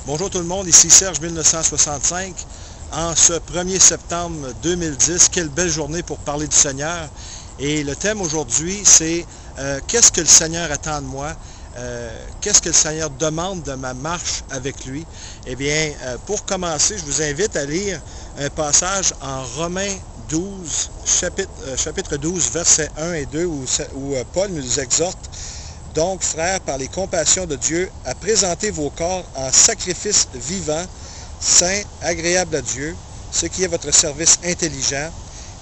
Bonjour tout le monde, ici Serge 1965. En ce 1er septembre 2010, quelle belle journée pour parler du Seigneur. Et le thème aujourd'hui, c'est qu'est-ce que le Seigneur attend de moi? Qu'est-ce que le Seigneur demande de ma marche avec lui? Eh bien, pour commencer, je vous invite à lire un passage en Romains 12, chapitre 12, versets 1 et 2, où Paul nous exhorte: donc, frères, par les compassions de Dieu, à présenter vos corps en sacrifice vivant, saint, agréable à Dieu, ce qui est votre service intelligent,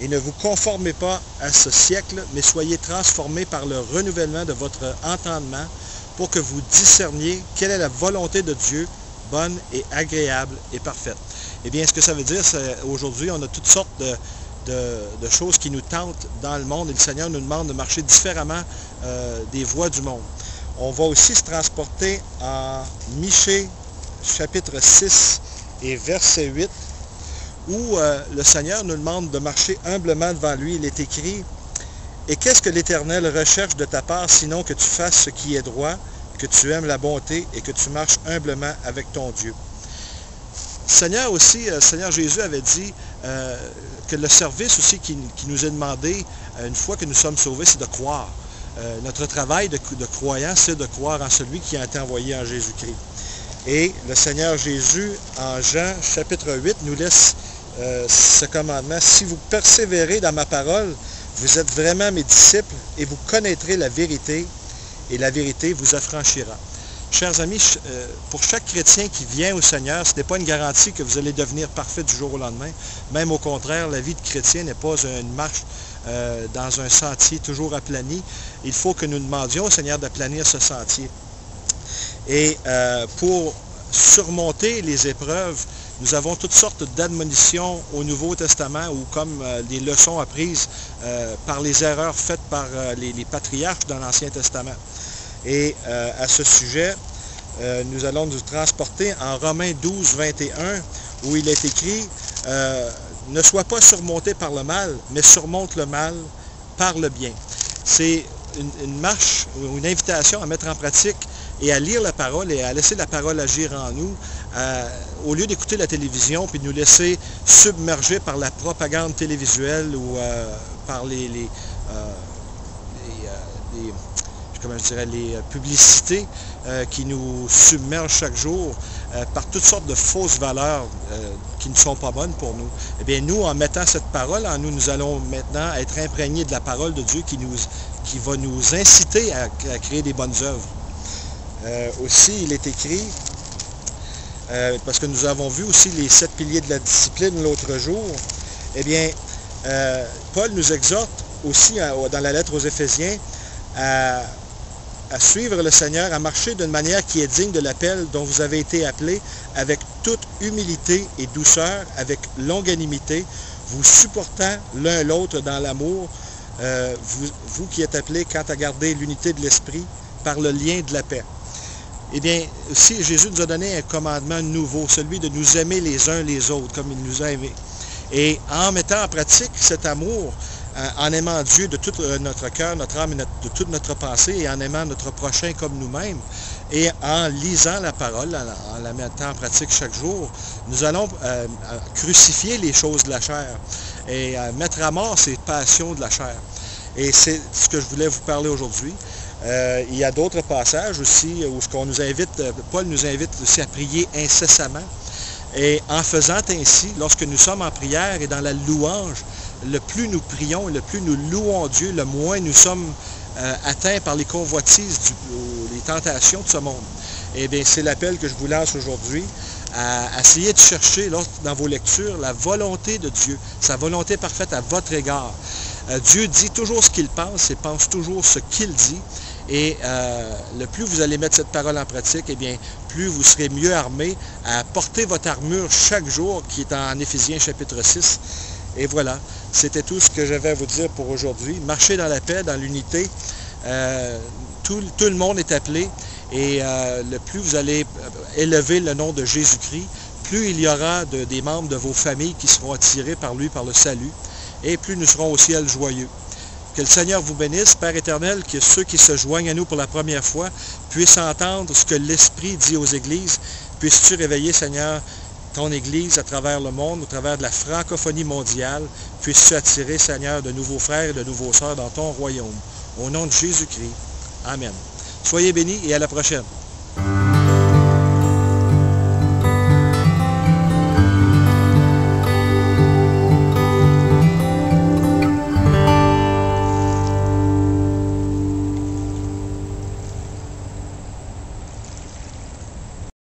et ne vous conformez pas à ce siècle, mais soyez transformés par le renouvellement de votre entendement, pour que vous discerniez quelle est la volonté de Dieu, bonne et agréable et parfaite. Eh bien, ce que ça veut dire, c'est aujourd'hui, on a toutes sortes de choses qui nous tentent dans le monde, et le Seigneur nous demande de marcher différemment des voies du monde. On va aussi se transporter en Michée, chapitre 6 et verset 8, où le Seigneur nous demande de marcher humblement devant lui. Il est écrit: « Et qu'est-ce que l'Éternel recherche de ta part, sinon que tu fasses ce qui est droit, que tu aimes la bonté et que tu marches humblement avec ton Dieu. » Seigneur aussi, Seigneur Jésus avait dit que le service aussi qui nous est demandé une fois que nous sommes sauvés, c'est de croire. Notre travail de croyant, c'est de croire en celui qui a été envoyé en Jésus-Christ. Et le Seigneur Jésus, en Jean chapitre 8, nous laisse ce commandement: « Si vous persévérez dans ma parole, vous êtes vraiment mes disciples et vous connaîtrez la vérité, et la vérité vous affranchira. » Chers amis, pour chaque chrétien qui vient au Seigneur, ce n'est pas une garantie que vous allez devenir parfait du jour au lendemain. Même au contraire, la vie de chrétien n'est pas une marche dans un sentier toujours aplani. Il faut que nous demandions au Seigneur d'aplanir ce sentier. Et pour surmonter les épreuves, nous avons toutes sortes d'admonitions au Nouveau Testament, ou comme des leçons apprises par les erreurs faites par les patriarches dans l'Ancien Testament. Et à ce sujet, nous allons nous transporter en Romains 12, 21, où il est écrit « Ne sois pas surmonté par le mal, mais surmonte le mal par le bien. » C'est une marche ou une invitation à mettre en pratique et à lire la parole et à laisser la parole agir en nous, au lieu d'écouter la télévision puis de nous laisser submerger par la propagande télévisuelle ou par les publicités qui nous submergent chaque jour par toutes sortes de fausses valeurs qui ne sont pas bonnes pour nous. Eh bien, nous, en mettant cette parole en nous, nous allons maintenant être imprégnés de la parole de Dieu qui va nous inciter à créer des bonnes œuvres. Aussi, il est écrit, parce que nous avons vu aussi les 7 piliers de la discipline l'autre jour, eh bien, Paul nous exhorte aussi dans la lettre aux Éphésiens à suivre le Seigneur, à marcher d'une manière qui est digne de l'appel dont vous avez été appelés, avec toute humilité et douceur, avec longanimité, vous supportant l'un l'autre dans l'amour, vous qui êtes appelés quant à garder l'unité de l'esprit par le lien de la paix. Eh bien, aussi, Jésus nous a donné un commandement nouveau, celui de nous aimer les uns les autres, comme il nous a aimés. Et en mettant en pratique cet amour, en aimant Dieu de tout notre cœur, notre âme et de toute notre pensée, et en aimant notre prochain comme nous-mêmes, et en lisant la parole, en la mettant en pratique chaque jour, nous allons crucifier les choses de la chair et mettre à mort ces passions de la chair. Et c'est ce que je voulais vous parler aujourd'hui. Il y a d'autres passages aussi où Paul nous invite aussi à prier incessamment. Et en faisant ainsi, lorsque nous sommes en prière et dans la louange, le plus nous prions, le plus nous louons Dieu, le moins nous sommes atteints par les convoitises, les tentations de ce monde. Eh bien, c'est l'appel que je vous lance aujourd'hui, à essayer de chercher dans vos lectures la volonté de Dieu, sa volonté parfaite à votre égard. Dieu dit toujours ce qu'il pense et pense toujours ce qu'il dit. Et le plus vous allez mettre cette parole en pratique, eh bien, plus vous serez mieux armés à porter votre armure chaque jour, qui est en Éphésiens chapitre 6. Et voilà, c'était tout ce que j'avais à vous dire pour aujourd'hui. Marchez dans la paix, dans l'unité. Tout le monde est appelé. Et le plus vous allez élever le nom de Jésus-Christ, plus il y aura des membres de vos familles qui seront attirés par lui, par le salut. Et plus nous serons au ciel joyeux. Que le Seigneur vous bénisse, Père éternel, que ceux qui se joignent à nous pour la première fois puissent entendre ce que l'Esprit dit aux églises, Puisses-tu réveiller, Seigneur, ton Église à travers le monde, au travers de la francophonie mondiale. Puisses-tu attirer, Seigneur, de nouveaux frères et de nouveaux sœurs dans ton royaume. Au nom de Jésus-Christ. Amen. Soyez bénis et à la prochaine.